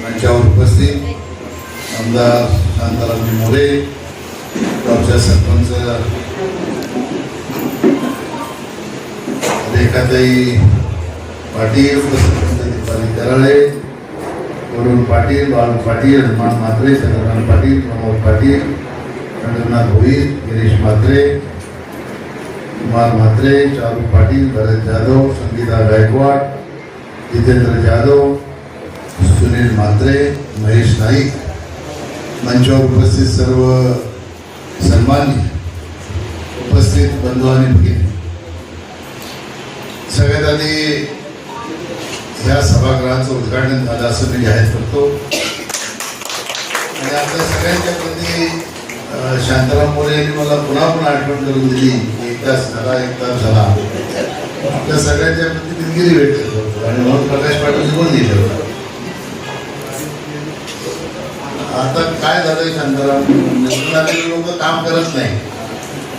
मंचावर उपस्थित आमदार शांताराम मोरे, गावच्या सरपंच रेखाताई पाटील, दीपाली कराळे, वरुण पाटील, बाळू पाटील, हनुमान म्हात्रे, चंद्रकांत पाटील, प्रमोद पाटील, रंगनाथ भोईर, गिरीश म्हात्रे, कुमार म्हात्रे, चारू पाटील, भरत जाधव, संगीता गायकवाड, जितेंद्र जाधव, सुनील म्हात्रे, महेश नाईक, मंचावर उपस्थित सर्व सन्माननीय उपस्थित बंधू आणि भगिनी, सगळ्यात आधी या सभागृहाचं उद्घाटन झालं असं मी जाहीर करतो आणि आपल्या सगळ्यांच्या प्रती शांताराम मोरे यांनी मला पुन्हा आठवण करून दिली. एक तास झाला आपल्या सगळ्यांच्या प्रती दिलगिरी व्यक्त करतो आणि म्हणून प्रकाश पाटील बोलून दिलं. आता काय झालंय, शांताराम निवडून आलेले लोक काम करत नाही,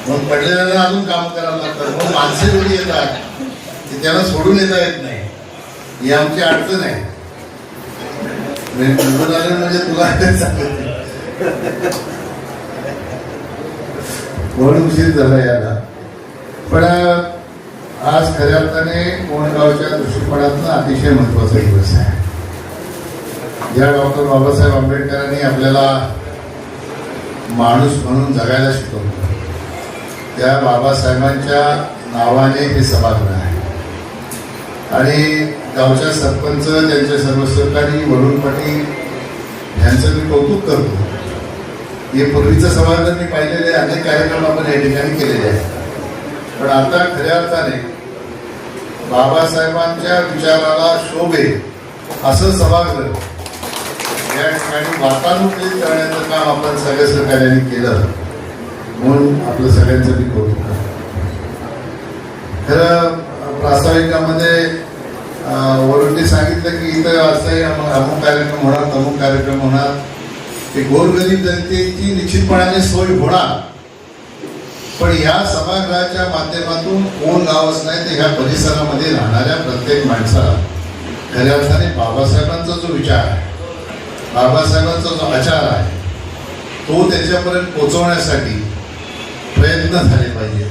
मग पडलेल्याला अजून काम करायला लागतात, मग माणसे एवढी येतात की त्याला सोडून येता येत नाही. ही आमची अडचण आहे. निवडून आले म्हणजे तुला म्हणून उशीर झाला याला. पण आज खऱ्या अर्थाने कोंडगावच्या दृष्टिकोनातून अतिशय महत्वाचा दिवस आहे. ज्या डॉक्टर बाबासाहेब आंबेडकरांनी आपल्याला माणूस म्हणून जगायला शिकवलं, त्या बाबासाहेबांच्या नावाने हे सभागृह आहे आणि गावच्या सरपंच, त्यांचे सर्व सहकारी, वरुण पाटील यांचं मी कौतुक करतो. हे पूर्वीचं सभागृह मी पाहिलेले अनेक कार्यक्रम आपण या ठिकाणी केलेले आहेत, पण आता खऱ्या अर्थाने बाबासाहेबांच्या विचाराला शोभे असं सभागृह या ठिकाणी वातानुकूलित करण्याचं काम आपण सगळ्या सहकार्याने केलं, म्हणून आपलं सगळ्यांचं मी कौतुक करतो. खरं प्रास्ताविकामध्ये वरुणने सांगितलं की इथं असंही अमुक कार्यक्रम होणार, तमुक कार्यक्रम होणार, ते गोरगरीब जनतेची निश्चितपणाने सोय होणार. पण या सभागृहाच्या माध्यमातून कोण गावच नाही तर ह्या परिसरामध्ये राहणाऱ्या प्रत्येक माणसाला खऱ्या अर्थाने बाबासाहेबांचा जो विचार आहे, बाबासाहेबांचा जो आचार आहे, तो त्याच्यापर्यंत पोहोचवण्यासाठी प्रयत्न झाले पाहिजे,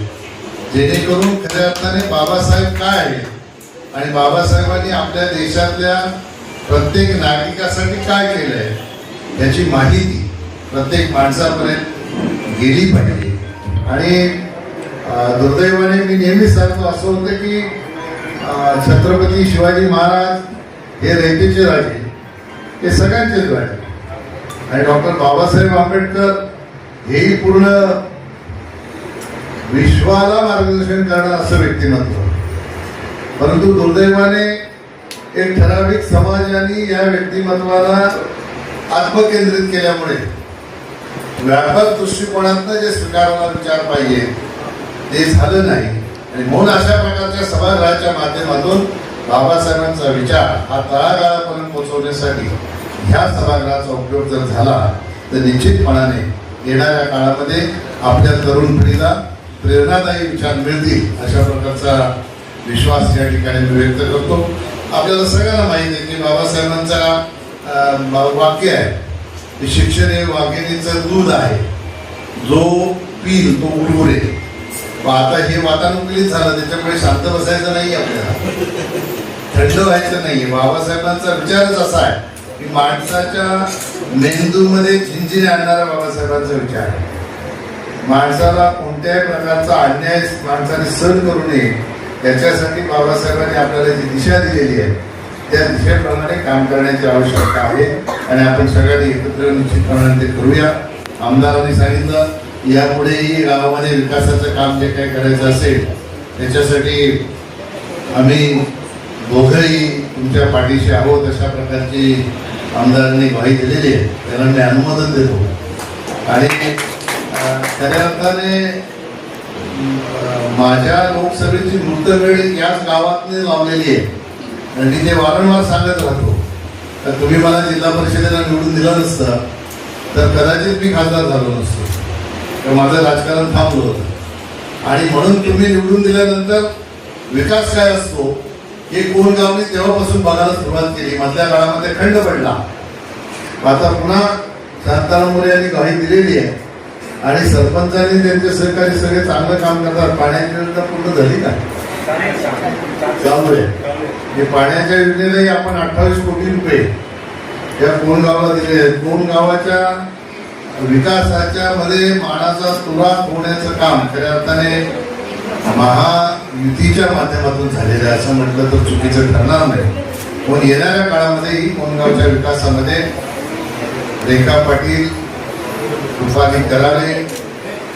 जेणेकरून खऱ्या अर्थाने बाबासाहेब काय आहे आणि बाबासाहेबांनी आपल्या देशातल्या प्रत्येक नागरिकासाठी काय केलंय याची माहिती प्रत्येक माणसापर्यंत गेली पाहिजे. आणि दुर्दैवाने मी नेहमीच सांगतो असं होतं की छत्रपती शिवाजी महाराज हे रयतेचे राजे, हे सगळ्यांचेच राजे, आणि डॉक्टर बाबासाहेब आंबेडकर हेही पूर्ण विश्वाला मार्गदर्शन करणार असं व्यक्तिमत्व. परंतु दुर्दैवाने एक ठराविक समाजाने या व्यक्तिमत्वाला आत्मकेंद्रित केल्यामुळे व्यापक दृष्टिकोनातनं जे स्वीकारायला विचार पाहिजे ते झालं नाही, आणि म्हणून अशा प्रकारच्या सभागृहाच्या माध्यमातून बाबासाहेबांचा विचार हा तळागाळापर्यंत पोहोचवण्यासाठी ह्या सभागृहाचा उपयोग जर झाला तर निश्चितपणाने येणाऱ्या काळामध्ये आपल्या तरुण पिढीला प्रेरणादायी विचार मिळतील अशा प्रकारचा विश्वास या ठिकाणी मी व्यक्त करतो. आपल्याला सगळ्यांना माहिती आहे की बाबासाहेबांचा वाक्य आहे की शिक्षण हे वाघिणीचं दूध आहे, जो पील तो उडवुरे. आता हे वातानुकूलित झालं, त्याच्यामुळे शांत बसायचं नाही, आपल्याला थंड व्हायचं नाही. बाबासाहेबांचा विचारच असा आहे की माणसाच्या मेंदूमध्ये झिंझिने आणणारा बाबासाहेबांचा विचार आहे. माणसाला कोणत्याही प्रकारचा अन्याय माणसाने सहन करू नये याच्यासाठी बाबासाहेबांनी आपल्याला जी दिशा दिलेली आहे त्या दिशेप्रमाणे काम करण्याची आवश्यकता आहे आणि आपण सगळ्यांनी एकत्र निश्चितपणाने ते करूया. आमदारांनी सांगितलं यापुढेही गावामध्ये विकासाचं काम जे काही करायचं असेल त्याच्यासाठी आम्ही दोघंही तुमच्या पाठीशी आहोत अशा प्रकारची आमदारांनी ग्वाही दिलेली आहे, त्यांना मी अनुमोदन देतो. आणि खऱ्या अर्थाने माझ्या लोकसभेची मृतवेळ याच गावातने लावलेली आहे आणि तिथे वारंवार सांगत राहतो तर तुम्ही मला जिल्हा परिषदेला निवडून दिलं नसतं तर कदाचित मी खासदार झालो नसतो, तर माझं राजकारण थांबलं होतं. आणि म्हणून तुम्ही निवडून दिल्यानंतर विकास काय असतो हे कोणगावने तेव्हापासून बघायला सुरुवात केली. मधल्या काळामध्ये खंड पडला आता पुन्हा शांताराम मोरे यांनी ग्वाही दिलेली आहे आणि सरपंचांनी त्यांचे सहकारी सगळे चांगलं काम करतात. पाण्याची योजना पूर्ण झाली का? त्यामुळे हे पाण्याच्या योजनेलाही आपण 28 कोटी रुपये या कोण गावाला दिले आहेत. कोण गावाच्या विकासाच्या मध्ये मानाचा तुरा होण्याचं काम खऱ्या अर्थाने महायुतीच्या माध्यमातून झालेलं आहे असं म्हटलं तर चुकीचं ठरणार नाही. पण येणाऱ्या काळामध्येही कोणगावच्या विकासामध्ये रेखा पाटील, रुपाली कराळे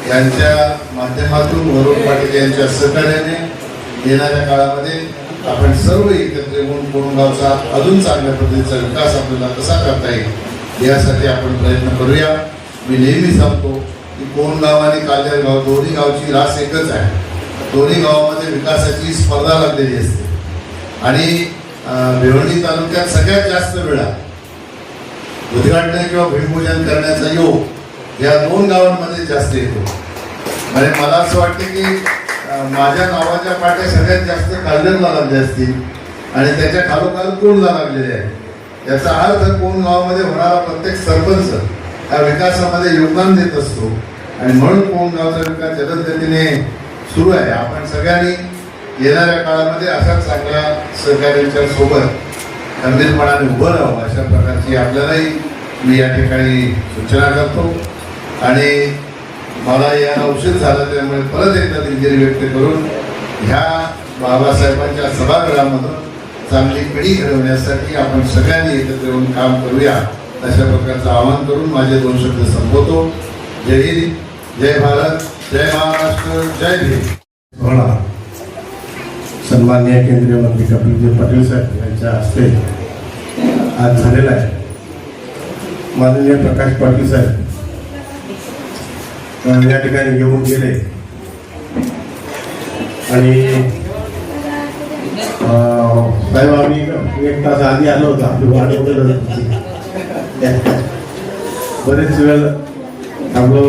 यांच्या माध्यमातून, वरुण पाटील यांच्या सहकार्याने येणाऱ्या काळामध्ये आपण सर्व एकत्र येऊन कोणगावचा अजून चांगल्या पद्धतीचा विकास आपल्याला कसा करता येईल यासाठी आपण प्रयत्न करूया. मी नेहमी सांगतो की कोणगाव आणि काल्यागाव दोन्ही गावची रास एकच आहे. दोन्ही गावामध्ये विकासाची स्पर्धा लागलेली असते आणि भिवंडी तालुक्यात सगळ्यात जास्त वेळा उद्घाटन किंवा भूमिपूजन करण्याचा योग या 2 गावांमध्ये जास्त येतो. म्हणजे मला असं वाटतं की माझ्या नावाच्या पाट्या सगळ्यात जास्त काल्यरला लागल्या असतील आणि त्याच्या खालोखाल कोणला लागलेले आहे. याचा अर्थ कोण गावामध्ये होणारा प्रत्येक सरपंच या विकासामध्ये योगदान देत असतो आणि म्हणून कोण गावचा विकास जलदगतीने सुरू आहे. आपण सगळ्यांनी येणाऱ्या काळामध्ये अशा चांगल्या सहकार्यांच्या सोबत खंबीरपणाने उभं राहावं अशा प्रकारची आपल्यालाही मी या ठिकाणी सूचना करतो. आणि मला याला उशीर झाला त्यामुळे परत एकदा दिलगिरी व्यक्त करून ह्या बाबासाहेबांच्या सभागृहामधून चांगली पिढी घडवण्यासाठी आपण सगळ्यांनी एकत्र येऊन काम करूया अशा प्रकारचं आवाहन करून माझे 2 शब्द संपवतो. जय हिंद, जय भारत, जय महाराष्ट्र, जय भीम. सन्माननीय केंद्रीय मंत्री कपिल पाटील साहेब यांच्या हस्ते आज झालेला आहे. माननीय प्रकाश पाटील साहेब या ठिकाणी येऊन गेले आणि साहेब आम्ही 1 तास आधी आलो होतो. आपली वाट बरेच वेळ थांबलो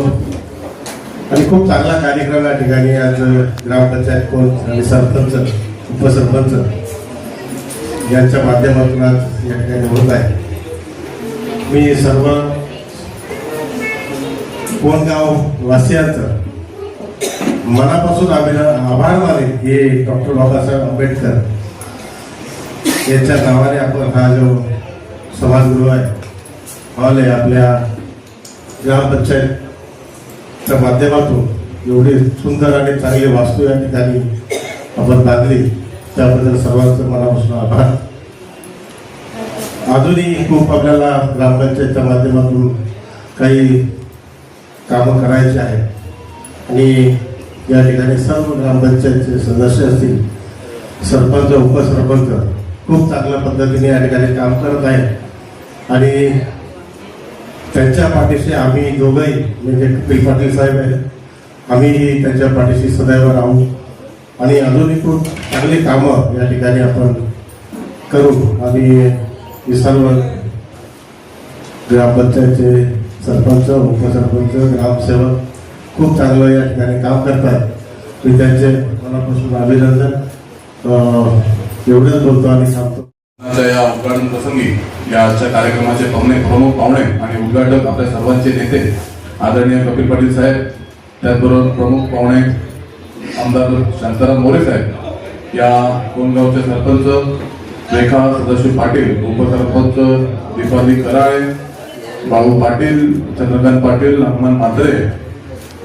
आणि खूप चांगला कार्यक्रम या ठिकाणी आज ग्रामपंचायत कोण आणि सरपंच, उपसरपंच यांच्या माध्यमातून आज या ठिकाणी होत आहे. मी सर्व कोणगाव वासियांचं मनापासून आभार मानेन की डॉक्टर बाबासाहेब आंबेडकर यांच्या नावाने आपण हा जो सभागृह आहे, हॉल आहे, आपल्या ग्रामपंचायतच्या माध्यमातून एवढी सुंदर आणि चांगली वास्तू या ठिकाणी आपण बांधली त्याबद्दल सर्वांचं मनापासून आभार. अजूनही खूप आपल्याला ग्रामपंचायतच्या माध्यमातून काही कामं करायची आहेत आणि या ठिकाणी सर्व ग्रामपंचायतचे सदस्य असतील, सरपंच, उपसरपंच खूप चांगल्या पद्धतीने या ठिकाणी काम करत आहेत आणि त्यांच्या पाठीशी आम्ही दोघंही म्हणजे कपिल पाटील साहेब आहेत, आम्ही त्यांच्या पाठीशी सदैव राहू आणि अजूनही खूप चांगली कामं या ठिकाणी आपण करू. आणि सर्व ग्रामपंचायतचे सरपंच, उपसरपंच, ग्रामसेवक खूप चांगलं या ठिकाणी काम करतात. मी त्यांचे मनापासून अभिनंदन एवढंच बोलतो आणि सांगतो. या उद्घाटन प्रसंगी या आजच्या कार्यक्रमाचे प्रमुख पाहुणे आणि उद्घाटक आपल्या सर्वांचे नेते आदरणीय कपिल पाटील साहेब, त्याचबरोबर प्रमुख पाहुणे आमदार शांताराम मोरे साहेब, या कोणगावचे सरपंच रेखा सदाशिव पाटील, उपसरपंच दीपाली कराळे, बाबू पाटील, चंद्रकांत पाटील, हनुमान म्हात्रे,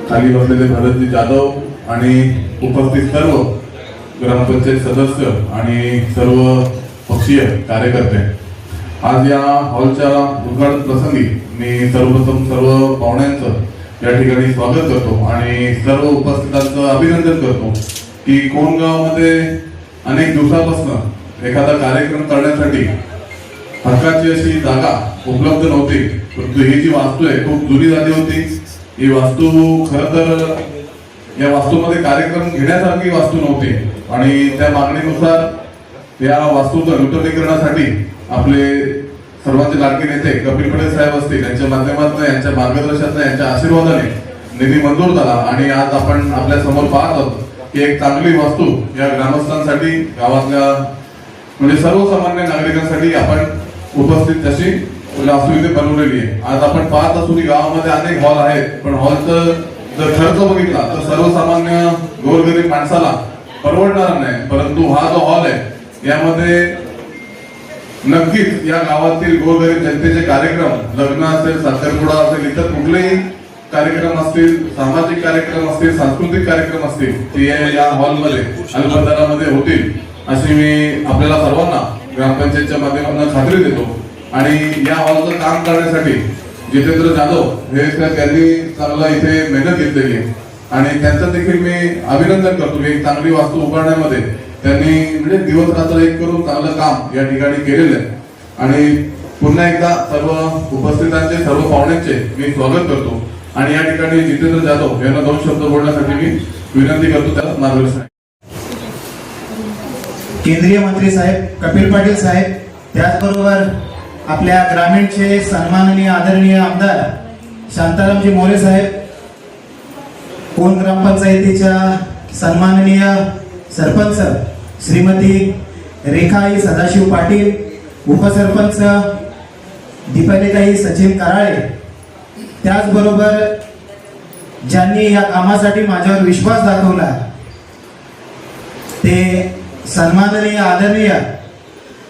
खाली बसलेले भरतजी जाधव आणि उपस्थित सर्व ग्रामपंचायत सदस्य आणि सर्व पक्षीय कार्यकर्ते, आज या हॉलच्या उद्घाटन प्रसंगी मी सर्वप्रथम सर्व पाहुण्यांचं या ठिकाणी स्वागत करतो आणि सर्व उपस्थितांचं अभिनंदन करतो की कोणगावमध्ये अनेक दिवसापासून एखादा कार्यक्रम करण्यासाठी हक्काची अशी जागा उपलब्ध नव्हती. परंतु ही जी वास्तू आहे खूप जुनी झाली होती. ही वास्तू खरं तर या वास्तूमध्ये कार्यक्रम घेण्यासारखी वास्तू नव्हती आणि त्या मागणीनुसार या वास्तूचं नूतनीकरणासाठी आपले सर्वांचे लाडके नेते कपिल पाटील साहेब असतील यांच्या माध्यमातून, यांच्या मार्गदर्शनाने, यांच्या आशीर्वादाने निधी मंजूर झाला आणि आज आपण आपल्या समोर पाहत आहोत की एक चांगली वास्तू या ग्रामस्थांसाठी, गावातल्या म्हणजे सर्वसामान्य नागरिकांसाठी आपण उपस्थित तशी वास्तू इथे बनवलेली आहे. आज आपण पाहत असू की गावामध्ये अनेक हॉल आहेत, पण हॉलचं जर खर्च बघितला तर सर्वसामान्य गोरगरीब माणसाला परवडणार नाही. परंतु हा जो हॉल आहे यामध्ये नक्कीच या गावातील गोरगरीब जनतेचे कार्यक्रम, लग्न असेल, साखरपुडा असेल, इतर कुठलेही कार्यक्रम असतील, सामाजिक कार्यक्रम असतील, सांस्कृतिक कार्यक्रम असतील, ते या हॉलमध्ये अल्पदरामध्ये होतील अशी मी आपल्याला सर्वांना ग्रामपंचायतच्या माध्यमातून खात्री देतो. आणि या हॉलचं काम करण्यासाठी जितेंद्र जाधव हे त्यांनी चांगलं इथे मेहनत घेतलेली आहे आणि त्यांचं देखील मी अभिनंदन करतो की एक चांगली वास्तू उभारण्यामध्ये त्यांनी म्हणजे दिवस रात्र एक करून चांगलं काम या ठिकाणी केलेलं आहे. आणि पुन्हा एकदा सर्व उपस्थितांचे, सर्व पाहुण्यांचे मी स्वागत करतो आणि या ठिकाणी जितेंद्र जाधव यांना 2 शब्द बोलण्यासाठी मी विनंती करतो, त्याला मार्गदर्शन. केंद्रीय मंत्री साहेब कपिल पाटील साहेब, त्याचबरोबर आपल्या ग्रामीणचे सन्माननीय आदरणीय आमदार शांतारामजी मोरे साहेब, कोण ग्रामपंचायतीच्या सन्माननीय सरपंच श्रीमती रेखाई सदाशिव पाटील, उपसरपंच दीपालीताई सचिन कराळे, त्याचबरोबर ज्यांनी या कामासाठी माझ्यावर विश्वास दाखवला ते सन्माननीय आदरणीय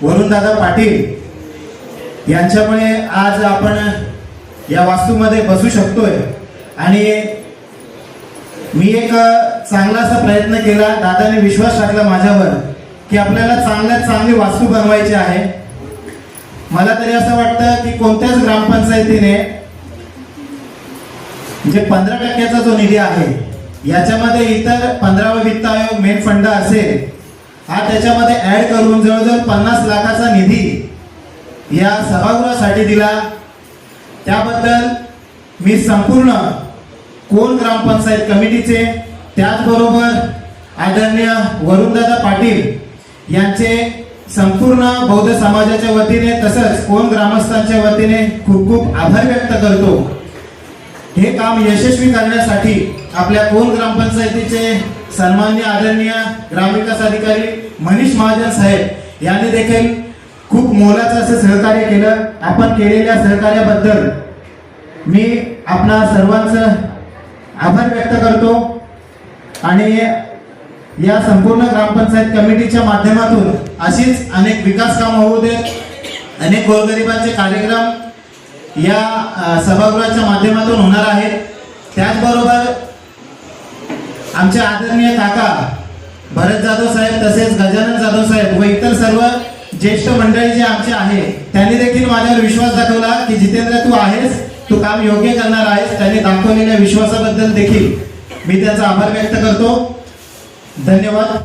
वरुणदादा पाटील यांच्यामुळे आज आपण या वास्तूमध्ये बसू शकतोय. आणि मी एक चांगला असा प्रयत्न केला, दादाने विश्वास टाकला माझ्यावर की आपल्याला चांगल्यात चांगली वास्तू बनवायची आहे. मला तरी असं वाटतं की कोणत्याच ग्रामपंचायतीने म्हणजे 15% जो निधी आहे याच्यामध्ये इतर 15वा वित्त आयोग मेन फंड असेल हा त्याच्यामध्ये ऍड करून जवळजवळ 50 लाखाचा निधी या सभागृहासाठी दिला. त्याबद्दल मी संपूर्ण कोण ग्रामपंचायत कमिटीचे, त्याचबरोबर आदरणीय वरुणदादा पाटील यांचे संपूर्ण बौद्ध समाजाच्या वतीने तसंच कोण ग्रामस्थांच्या वतीने खूप खूप आभार व्यक्त करतो. हे काम यशस्वी करण्यासाठी आपल्या कोण ग्रामपंचायतीचे सन्माननीय आदरणीय ग्रामविकास अधिकारी मनीष महाजन साहेब यांनी देखील खूप मोलाचं असं सहकार्य केलं. आपण केलेल्या सहकार्याबद्दल मी आपणा सर्वांचं आभार व्यक्त करतो. आणि या संपूर्ण ग्रामपंचायत कमिटीच्या माध्यमातून अशीच अनेक विकास कामं होऊ देत, अनेक गोरगरिबांचे कार्यक्रम या सभागृहाच्या माध्यमातून होणार आहेत. त्याचबरोबर आमचे आदरणीय काका भरत जाधव साहेब तसेच गजानन जाधव साहेब व इतर सर्व ज्येष्ठ मंडळी जे आमचे आहे त्यांनी देखील माझ्यावर विश्वास दाखवला की जितेंद्र तू आहेस, तू काम योग्य करणार आहेस. त्यांनी दाखवलेल्या विश्वासाबद्दल देखील मी त्यांचा आभार व्यक्त करतो. धन्यवाद.